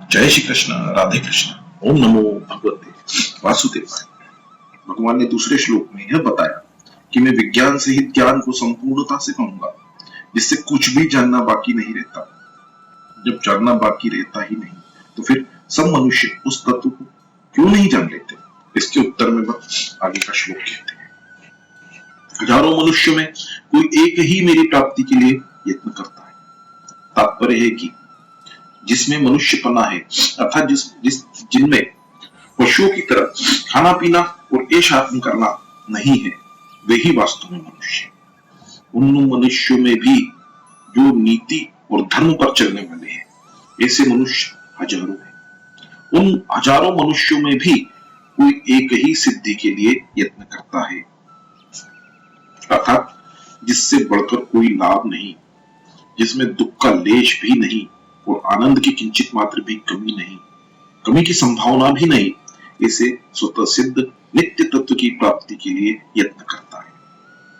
जय श्री कृष्ण, राधे कृष्ण। ओम नमो भगवते वासुदेवाय। भगवान ने दूसरे श्लोक में यह बताया कि मैं विज्ञान सहित ज्ञान को संपूर्णता से कहूंगा, जिससे कुछ भी जानना बाकी नहीं रहता। जब जानना बाकी रहता ही नहीं, तो फिर सब मनुष्य उस तत्व को क्यों नहीं जान लेते? इसके उत्तर में बस आगे का श्लोक कहते हैं। हजारों मनुष्यों में कोई एक ही मेरी प्राप्ति के लिए यत्न करता है। तात्पर्य है कि जिसमें मनुष्यपना है, अर्थात जिनमें पशुओं की तरह खाना पीना और ऐश आत्म करना नहीं है, वे ही वास्तव में मनुष्य। उन मनुष्यों में भी जो नीति और धर्म पर चलने वाले हैं, ऐसे मनुष्य हजारों हैं। उन हजारों मनुष्यों में भी कोई एक ही सिद्धि के लिए यत्न करता है, अर्थात जिससे बढ़कर कोई लाभ नहीं, जिसमें दुख का लेश भी नहीं और आनंद की किंचित मात्र भी कमी नहीं, कमी की संभावना भी नहीं, इसे स्वतः सिद्ध नित्य तत्व की प्राप्ति के लिए यत्न करता है।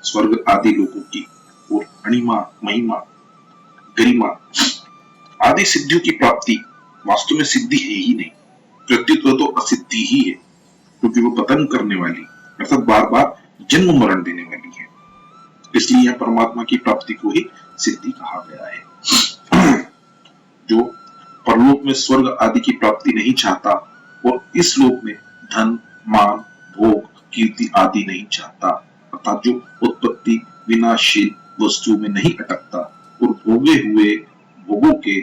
स्वर्ग आदि लोगों की और अणिमा, महिमा, गरिमा आदि सिद्धियों की प्राप्ति वास्तव में सिद्धि है ही नहीं, प्रत्युत्व तो असिद्धि ही है, क्योंकि वो पतन करने वाली अर्थात बार बार जन्म मरण देने वाली है। इसलिए यह परमात्मा की प्राप्ति को ही सिद्धि कहा गया है। जो परलोक में स्वर्ग आदि की प्राप्ति नहीं चाहता और इस लोक में धन, मान, भोग, कीर्ति आदि नहीं चाहता, अर्थात जो उत्पत्ति विनाशील वस्तुओं में नहीं अटकता और भोगे हुए भोगों के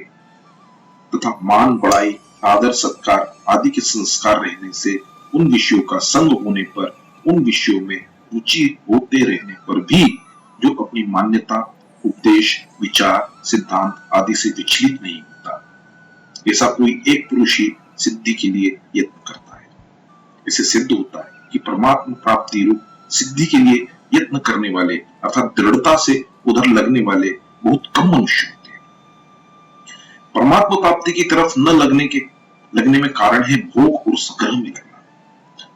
तथा मान, बड़ाई, आदर, सत्कार आदि के संस्कार रहने से उन विषयों का संग होने पर, उन विषयों में रुचि होते रहने पर भी जो अपनी मान्यता, उपदेश, विचार, सिद्धांत आदि से विचलित नहीं होता, ऐसा कोई एक पुरुष ही सिद्धि के लिए यत्न करता है। इससे सिद्ध होता है कि परमात्मा प्राप्ति रूप सिद्धि के लिए यत्न करने वाले अर्थात दृढ़ता से उधर लगने वाले बहुत कम मनुष्य होते हैं। परमात्मा प्राप्ति की तरफ न लगने में कारण है भोग और संग्रह में लगना।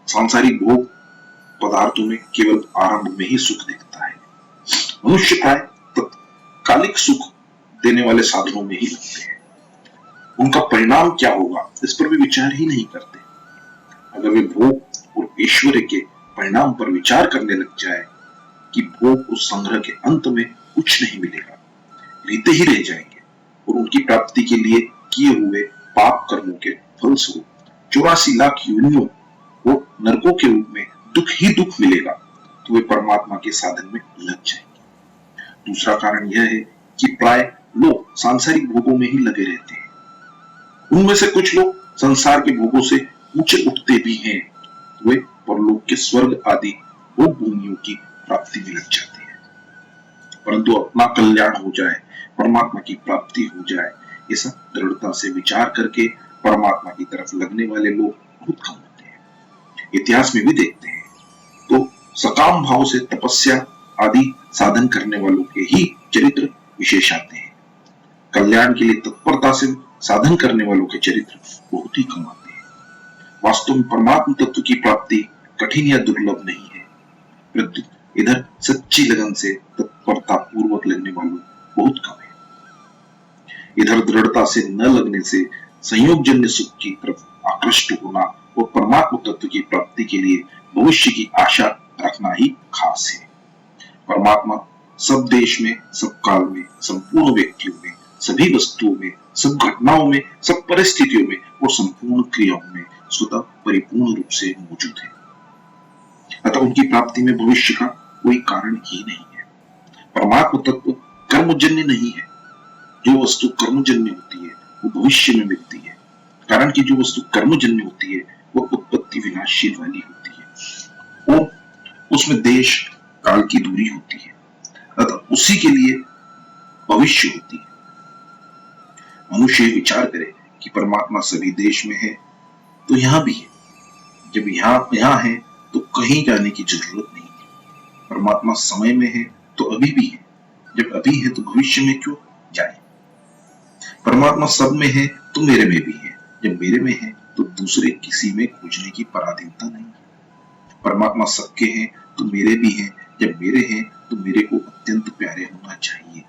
सांसारिक भोग पदार्थों में केवल आरंभ में ही सुख दिखता है। मनुष्य प्राय तत्कालिक सुख देने वाले साधनों में ही लगते हैं। उनका परिणाम क्या होगा इस पर भी विचार ही नहीं करते। अगर वे भोग और ऐश्वर्य के परिणाम पर विचार करने लग जाए कि भोग और संग्रह के अंत में कुछ नहीं मिलेगा, लेते ही रह जाएंगे और उनकी प्राप्ति के लिए किए हुए पाप कर्मों के फलस्वरूप 84 लाख योनियों को नरकों के रूप में दुख ही दुख मिलेगा, तो वे परमात्मा के साधन में लग जाएंगे। दूसरा कारण यह है कि प्राय लोग सांसारिक भोगों में ही लगे रहते हैं। उनमें से कुछ लोग संसार के भोगों से ऊंचे उठते भी हैं, वे परलोक के स्वर्ग आदि भोग भूमियों की प्राप्ति में लग जाते हैं। परंतु अपना कल्याण हो जाए, परमात्मा की प्राप्ति हो जाए, ऐसा दृढ़ता से विचार करके परमात्मा की तरफ लगने वाले लोग बहुत कम होते हैं। इतिहास में भी देखते हैं तो सकाम भाव से तपस्या आदि साधन करने वालों के ही चरित्र विशेष आते हैं। कल्याण के लिए तत्परता से साधन करने वालों के चरित्र बहुत ही कम आते हैं। वास्तव में परमात्मा तत्व की प्राप्ति कठिन या दुर्लभ नहीं है, परंतु इधर सच्ची लगन से तत्परता पूर्वक लगने वालों बहुत कम है। इधर दृढ़ता से न लगने से संयोगजन्य सुख की तरफ आकृष्ट होना और परमात्मा तत्व की प्राप्ति के लिए भविष्य की आशा रखना ही खास है। परमात्मा सब देश में, सब काल में, संपूर्ण व्यक्तियों में, सभी वस्तुओं में, सब घटनाओं में, सब परिस्थितियों में और संपूर्ण क्रियाओं में स्वतः परिपूर्ण रूप से मौजूद है। अतः उनकी प्राप्ति में भविष्य का कोई कारण ही नहीं है। परमात्मा तत्व कर्मजन्य नहीं है। जो वस्तु कर्मजन्य होती है वो भविष्य में मिलती है, कारण कि जो वस्तु कर्मजन्य होती है वो उत्पत्ति विनाशील वाली होती है और उसमें देश काल की दूरी होती है, अतः उसी के लिए भविष्य होती है। मनुष्य विचार करे कि परमात्मा सभी देश में है तो यहां भी है, जब यहां है तो कहीं जाने की जरूरत नहीं है। परमात्मा समय में है तो अभी भी है, जब अभी है तो भविष्य में क्यों जाए। परमात्मा सब में है तो मेरे में भी है, जब मेरे में है तो दूसरे किसी में खोजने की पराधीनता नहीं है। परमात्मा सबके हैं तो मेरे भी हैं, जब मेरे हैं तो मेरे को अत्यंत प्यारे होना चाहिए,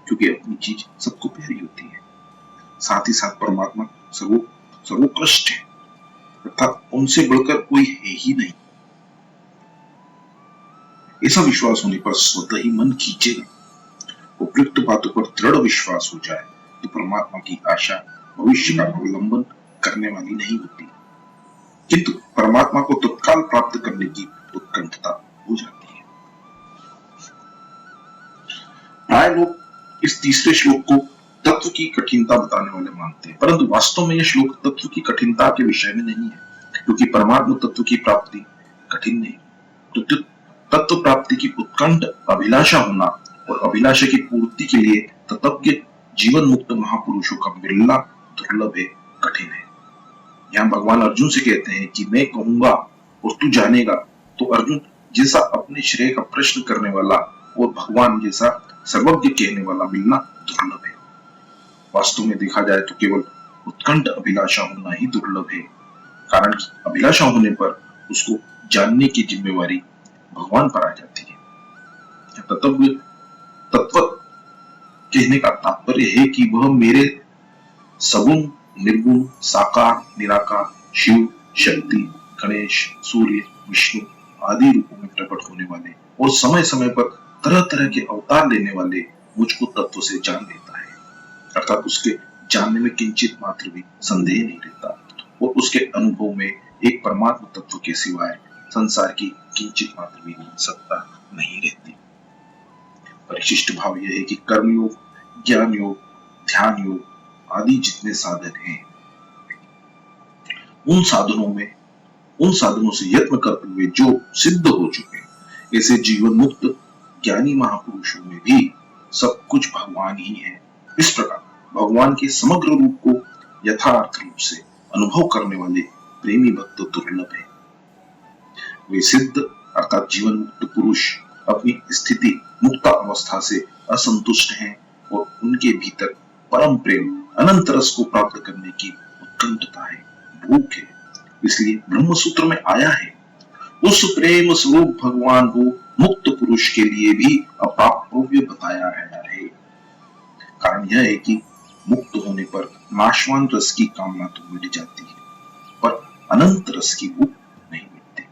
क्योंकि अपनी चीज सबको प्यारी होती है। साथ ही साथ परमात्मा सर्वो सर्वोत्कृष्ट है, अर्थात उनसे बढ़कर कोई है ही नहीं। ऐसा विश्वास होने पर स्वतः ही मन खींचेगा। उपयुक्त बातों पर दृढ़ विश्वास हो जाए तो परमात्मा की आशा भविष्य का अवलंबन करने वाली नहीं होती, किंतु परमात्मा को तत्काल प्राप्त करने की उत्कंठता हो जाती है। प्राय लोग इस तीसरे श्लोक को तत्व की कठिनता बताने वाले मानते हैं, परंतु वास्तव में यह श्लोक तत्व की कठिनता के विषय में नहीं है, क्योंकि परमात्मा तत्व की प्राप्ति कठिन नहीं। तो तत्व प्राप्ति की उत्कंठ अभिलाषा होना और अभिलाषा की पूर्ति के लिए तत्व जीवन मुक्त महापुरुषों का मिलना दुर्लभ है, कठिन है। यहाँ भगवान अर्जुन से कहते हैं कि मैं कहूंगा और तू जानेगा, तो अर्जुन जैसा अपने श्रेय का प्रश्न करने वाला और भगवान जैसा सर्वज्ञ कहने वाला मिलना दुर्लभ है। वास्तव में देखा जाए तो केवल उत्कंठ अभिलाषा होना ही दुर्लभ है, कारण कि अभिलाषा होने पर उसको जानने की जिम्मेवारी भगवान पर आ जाती है। तत्व कहने का तात्पर्य है कि वह मेरे सगुण, निर्गुण, साकार, निराकार, शिव, शक्ति, गणेश, सूर्य, विष्णु आदि रूपों में प्रकट होने वाले और समय समय पर तरह तरह के अवतार लेने वाले मुझको तत्व से जान लेता है, अर्थात उसके जानने में किंचित मात्र भी संदेह नहीं रहता और उसके अनुभव में एक परमात्मा तत्व के सिवाय संसार की किंचित मात्र भी सत्ता नहीं रहती। परिशिष्ट भाव यह है कि कर्मयोग, ज्ञान योग, ध्यान योग आदि जितने साधन हैं, उन साधनों से यत्न करते हुए जो सिद्ध हो चुके हैं, ऐसे जीवन मुक्त ज्ञानी महापुरुषों में भी सब कुछ भगवान ही है। इस प्रकार भगवान के समग्र रूप को यथार्थ रूप से अनुभव करने वाले प्रेमी भक्त दुर्लभ है। वे सिद्ध अर्थात जीवन मुक्त पुरुष अपनी स्थिति मुक्त अवस्था से असंतुष्ट हैं और उनके भीतर परम प्रेम अनंत रस को प्राप्त करने की उत्कंठता है, भूख है। इसलिए ब्रह्म सूत्र में आया है, उस प्रेम स्वरूप भगवान को मुक्त पुरुष के लिए भी अप्राप्य बताया गया है। कारण यह है कि मुक्त होने पर नाशवान रस की कामना तो मिट जाती है, पर अनंत रस की भूख नहीं मिटती।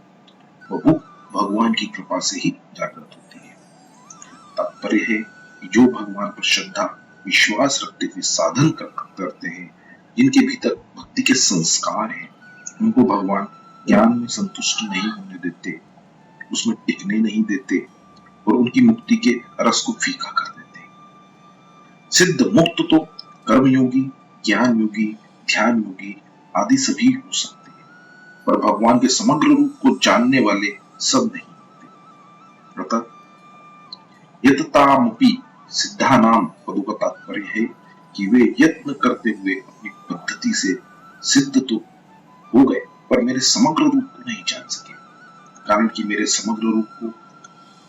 वह भूख भगवान की कृपा से ही जागृत होती है। तात्पर्य है कि जो भगवान पर श्रद्धा विश्वास रखते हुए साधन करते हैं, जिनके भीतर भक्ति के संस्कार हैं, उनको भगवान ज्ञान में संतुष्ट नहीं होने देते, उसमें टिकने नहीं देते और उनकी मुक्ति के रस को फीका कर देते हैं। सिद्ध मुक्त तो कर्मयोगी, ज्ञान योगी, ध्यान योगी आदि सभी हो सकते हैं, पर भगवान के समग्र रूप को जानने वाले सब नहीं होते। अर्थात यततामपि सिद्धानाम पदों का तात्पर्य है कि वे यत्न करते हुए अपनी पद्धति से सिद्ध तो हो गए, पर मेरे समग्र रूप को नहीं जान सके, कारण कि मेरे समग्र रूप को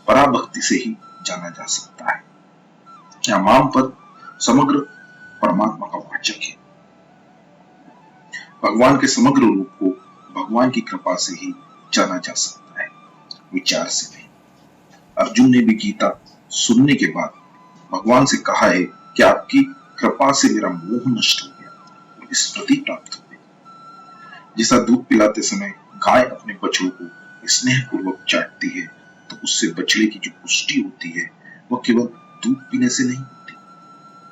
पराभक्ति से ही जाना जा सकता है। क्या माम पद समग्र परमात्मा का वाचक है। भगवान के समग्र रूप को भगवान की कृपा से ही जाना जा सकता है, विचार से नहीं। अर्जुन ने भी गीता सुनने के बाद भगवान से कहा है कि आपकी कृपा से मेरा मोह नष्ट हो गया और स्मृति प्राप्त हो गई। जैसा दूध पिलाते समय गाय अपने बछड़ों को स्नेह पूर्वक चाटती है, तो उससे बछड़े की जो पुष्टि होती है वह केवल दूध पीने से नहीं होती।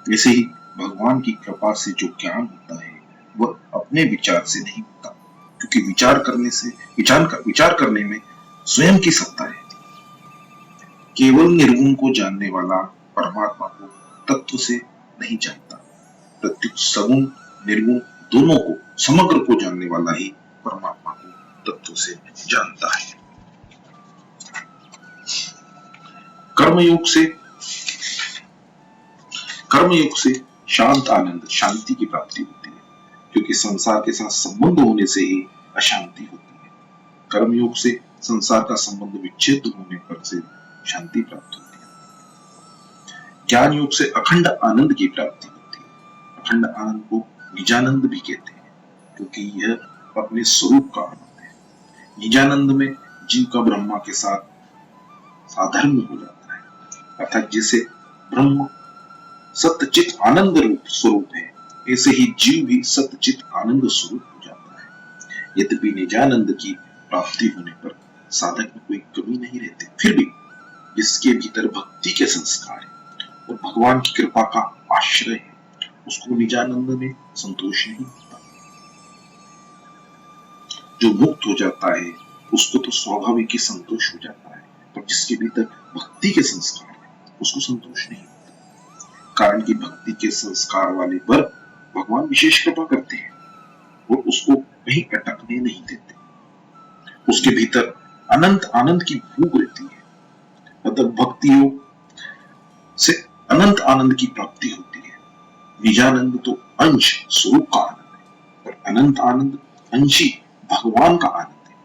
वैसे ही भगवान की कृपा से जो ज्ञान होता है वह अपने विचार से नहीं होता, क्योंकि विचार करने में स्वयं की सत्ता रहती है। केवल निर्गुण को जानने वाला परमात्मा को तत्व से नहीं जानता, प्रत्युत सगुण निर्गुण दोनों को समग्र को जानने वाला ही परमात्मा को तत्व से जानता है। कर्मयोग से शांत आनंद शांति की प्राप्ति होती है, क्योंकि संसार के साथ संबंध होने से ही अशांति होती है। कर्मयोग से संसार का संबंध विच्छेद होने पर से शांति प्राप्त होती है। ज्ञान योग से अखंड आनंद की प्राप्ति होती है। अखंड आनंद को निजानंद भी कहते हैं, क्योंकि यह अपने स्वरूप का आनंद है। निजानंद में जिनका ब्रह्मा के साथ साधर्म्य हो जाता है, अर्थात जैसे ब्रह्म सत्यचित आनंद रूप स्वरूप है, ऐसे ही जीव भी सत्यचित आनंद स्वरूप हो जाता है। यद्यपि निजानंद की प्राप्ति होने पर साधक में कोई कमी नहीं रहती, फिर भी जिसके भीतर भक्ति के संस्कार है और भगवान की कृपा का आश्रय है, उसको निजानंद में संतोष नहीं होता। जो मुक्त हो जाता है उसको तो स्वाभाविक ही संतोष हो जाता है, पर जिसके भीतर भक्ति के संस्कार है उसको संतोष नहीं होता। कारण कि भक्ति के संस्कार वाले पर भगवान विशेष कृपा करते हैं और उसको कहीं अटकने नहीं देते। उसके भीतर अनंत आनंद की भूख रहती है। मतलब भक्ति योग से अनंत आनंद की प्राप्ति होती है। निजानंद तो अंश स्वरूप का आनंद है, पर अनंत आनंद अंशी भगवान का आनंद है।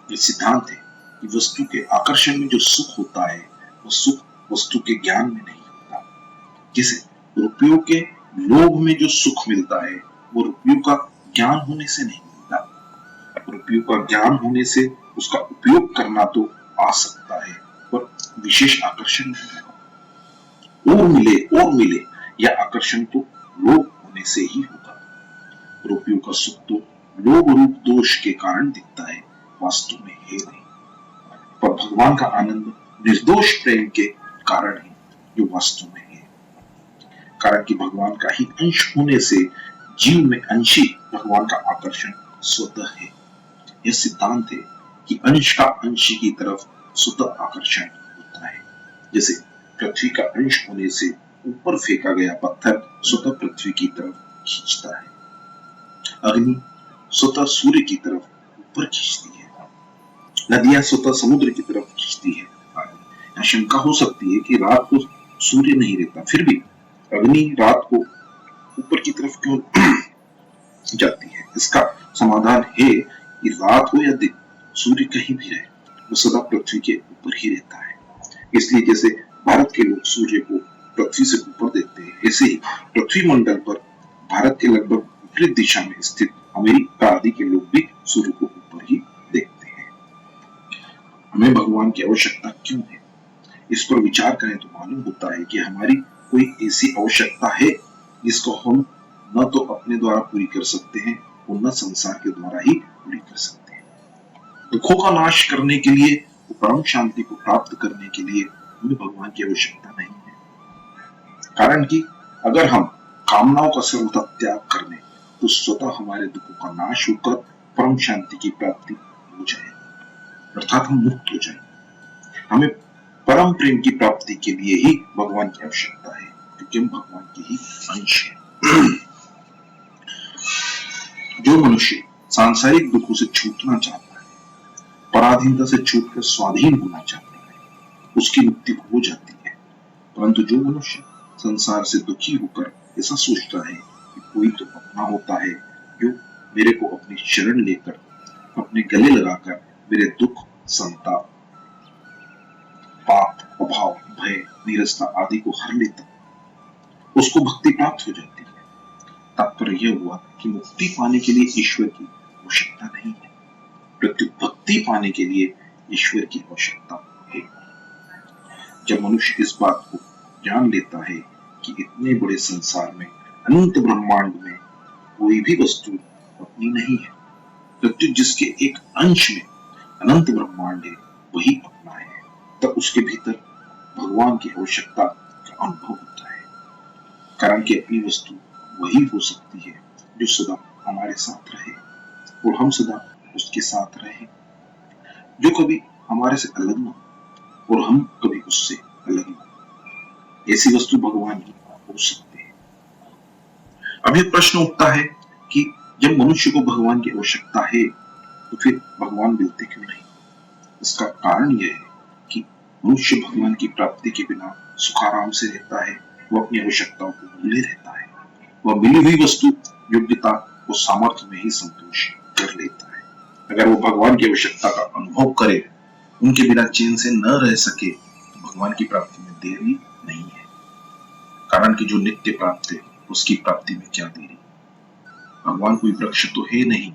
ये सिद्धांत है कि वस्तु के आकर्षण में जो सुख होता है वो सुख वस्तु के ज्ञान में नहीं होता। जैसे रुपयों के लोभ में जो सुख मिलता है वो रुपयों का ज्ञान होने से नहीं मिलता। रुपयों का ज्ञान होने से उसका उपयोग करना तो आ सकता है, पर विशेष आकर्षण नहीं होगा। और मिले यह आकर्षण तो लोभ होने से ही होगा। रुपयों का सुख तो लोभ रूप दोष के कारण दिखता है, वास्तव में है नहीं। पर भगवान का आनंद निर्दोष प्रेम के कारण है, जो वास्तव में है। कारण कि भगवान का ही अंश होने से जीव में अंशी भगवान का आकर्षण स्वतः है। यह सिद्धांत है कि अंश का अंशी की तरफ स्वतः आकर्षण होता है। जैसे पृथ्वी का अंश होने से ऊपर फेंका गया पत्थर स्वतः पृथ्वी की तरफ खींचता है। अग्नि स्वतः सूर्य की तरफ ऊपर खींचती है। नदियां स्वतः समुद्र की तरफ खींचती है। यहाँ शंका हो सकती है कि रात को सूर्य नहीं रहता, फिर भी अग्नि रात को ऊपर की तरफ क्यों जाती है? इसका समाधान है कि रात हो या दिन, सूर्य कहीं भी रहे, वो सदा पृथ्वी के ऊपर ही रहता है। इसलिए जैसे भारत के लोग सूर्य को पृथ्वी से ऊपर देखते हैं, ऐसे ही पृथ्वी मंडल पर भारत के लगभग विपरीत दिशा में स्थित अमेरिका आदि के लोग भी सूर्य को ऊपर ही देखते हैं। हमें भगवान की आवश्यकता क्यों है? इस पर विचार करें तो मालूम होता है कि हमारी कोई ऐसी आवश्यकता है जिसको हम न तो अपने द्वारा पूरी कर सकते हैं और न संसार के द्वारा ही पूरी कर सकते हैं। दुखों का नाश करने के लिए, परम शांति को प्राप्त करने के लिए हमें भगवान की आवश्यकता नहीं है। कारण कि अगर हम कामनाओं का सर्वथा त्याग कर लें तो स्वतः हमारे दुखों का नाश होकर परम शांति की प्राप्ति हो जाएगी, अर्थात हम मुक्त हो जाएंगे। हमें परम प्रेम की प्राप्ति के लिए ही भगवान की आवश्यकता है, क्योंकि हम भगवान के ही अंश हैं। जो मनुष्य सांसारिक दुखों से छूटना चाहता है, पराधीनता से छूटकर स्वाधीन होना चाहता है, उसकी मुक्ति हो जाती है। परंतु जो मनुष्य संसार से दुखी होकर ऐसा सोचता है कि कोई तो अपना होता है जो मेरे को अपनी शरण लेकर अपने गले लगाकर मेरे दुख, संताप, पाप, अभाव, भय, नीरसता आदि को हर लेता, उसको भक्ति प्राप्त हो जाती है। तात्पर्य यह हुआ कि मुक्ति पाने के लिए ईश्वर की आवश्यकता नहीं है, प्रत्युत भक्ति पाने के लिए ईश्वर की आवश्यकता है। जब मनुष्य इस बात को जान लेता है कि इतने बड़े संसार में, अनंत ब्रह्मांड में कोई भी वस्तु अपनी नहीं है, प्रत्युत जिसके एक अंश में अनंत ब्रह्मांड है वही अपना है, तब उसके भीतर भगवान की आवश्यकता का अनुभव होता है। कारण कि अपनी वस्तु वही हो सकती है जो सदा हमारे साथ रहे और हम सदा उसके साथ रहे, जो कभी हमारे से अलग न हो और हम कभी उससे अलग न हो। ऐसी वस्तु भगवान ही हो सकते हैं। अब यह प्रश्न उठता है कि जब मनुष्य को भगवान की आवश्यकता है तो फिर भगवान मिलते क्यों नहीं? इसका कारण यह है कि मनुष्य भगवान की प्राप्ति के बिना सुखाराम से रहता है, वो अपनी आवश्यकताओं को भूले रहता है, वह मिली हुई वस्तु, योग्यता और सामर्थ्य में ही संतोष कर लेता है। अगर वो भगवान की आवश्यकता का अनुभव करे, उनके बिना चैन से न रह सके, तो भगवान की प्राप्ति में देरी नहीं है। कारण कि जो नित्य प्राप्त है उसकी प्राप्ति में क्या देरी? भगवान कोई वृक्ष तो है नहीं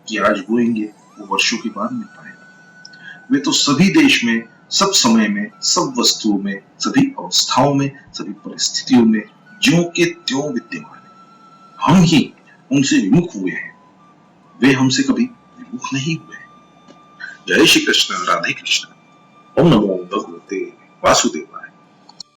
कि आज बोएंगे वो वर्षों के बाद मिल पाएगा। वे तो सभी देश में, सब समय में, सब वस्तुओं में, सभी अवस्थाओं में, सभी परिस्थितियों में ज्यों के त्यों विद्यमान है। हम ही उनसे विमुख हुए हैं वे हमसे कभी विमुख नहीं हुए। जय श्री कृष्ण, राधे कृष्ण। ओम नमो भगवते वासुदेवाय।